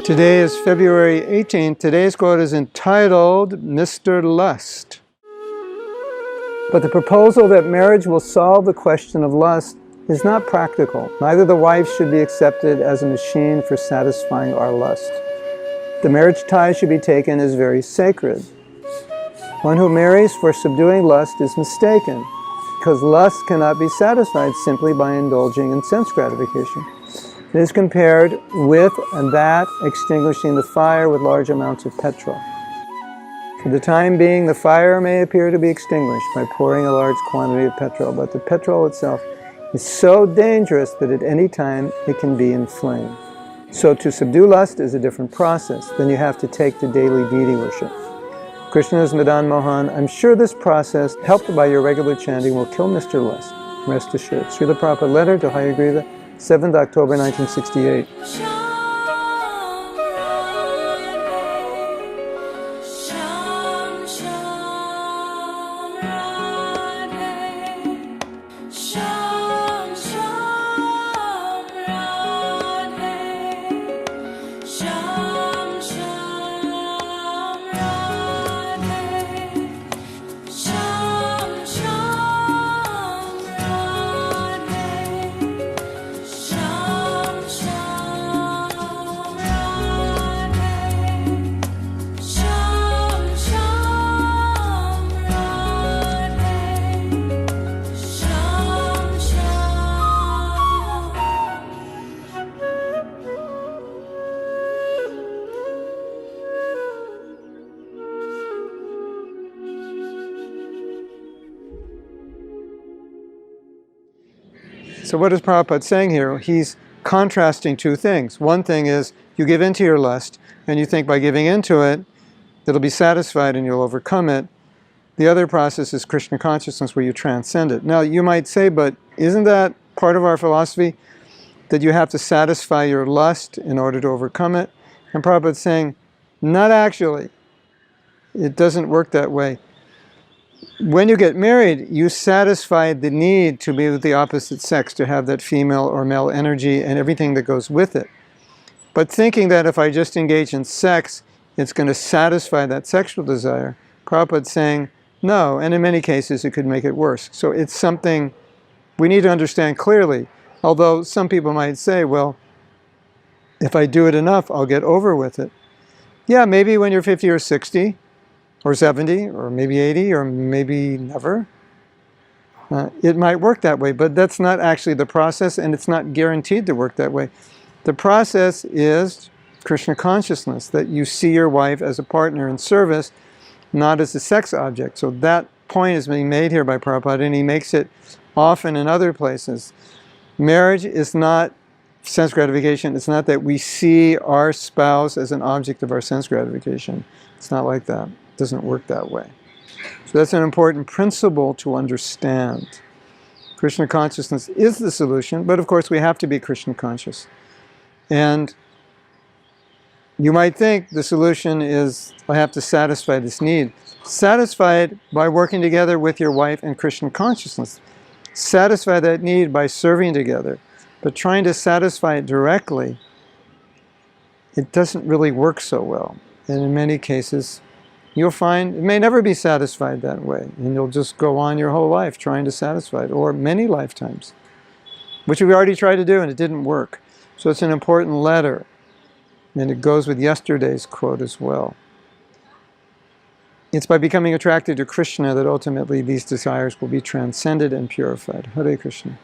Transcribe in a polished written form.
Today is February 18th. Today's quote is entitled, Mr. Lust. But the proposal that marriage will solve the question of lust is not practical. Neither the wife should be accepted as a machine for satisfying our lust. The marriage tie should be taken as very sacred. One who marries for subduing lust is mistaken, because lust cannot be satisfied simply by indulging in sense gratification. It is compared with and that extinguishing the fire with large amounts of petrol. For the time being, the fire may appear to be extinguished by pouring a large quantity of petrol, but the petrol itself is so dangerous that at any time it can be inflamed. So to subdue lust is a different process than you have to take to daily deity worship. Krishna's Madan Mohan, I'm sure this process, helped by your regular chanting, will kill Mr. Lust. Rest assured. Srila Prabhupada letter to Hayagriva, 7th October 1968. So what is Prabhupada saying here? He's contrasting two things. One thing is you give in to your lust and you think by giving into it, it'll be satisfied and you'll overcome it. The other process is Krishna consciousness where you transcend it. Now you might say, but isn't that part of our philosophy? That you have to satisfy your lust in order to overcome it? And Prabhupada's saying, not actually. It doesn't work that way. When you get married, you satisfy the need to be with the opposite sex, to have that female or male energy and everything that goes with it. But thinking that if I just engage in sex, it's going to satisfy that sexual desire, Prabhupada's saying, no, and in many cases it could make it worse. So it's something we need to understand clearly. Although some people might say, well, if I do it enough, I'll get over with it. Yeah, maybe when you're 50 or 60, or 70, or maybe 80, or maybe never. It might work that way, but that's not actually the process, and it's not guaranteed to work that way. The process is Krishna consciousness, that you see your wife as a partner in service, not as a sex object. So that point is being made here by Prabhupada, and he makes it often in other places. Marriage is not sense gratification. It's not that we see our spouse as an object of our sense gratification. It's not like that. It doesn't work that way. So that's an important principle to understand. Krishna consciousness is the solution, but of course we have to be Krishna conscious. And you might think the solution is, I have to satisfy this need. Satisfy it by working together with your wife in Krishna consciousness. Satisfy that need by serving together. But trying to satisfy it directly, it doesn't really work so well. And in many cases, you'll find it may never be satisfied that way. And you'll just go on your whole life trying to satisfy it, or many lifetimes, which we already tried to do and it didn't work. So it's an important letter. And it goes with yesterday's quote as well. It's by becoming attracted to Krishna that ultimately these desires will be transcended and purified. Hare Krishna.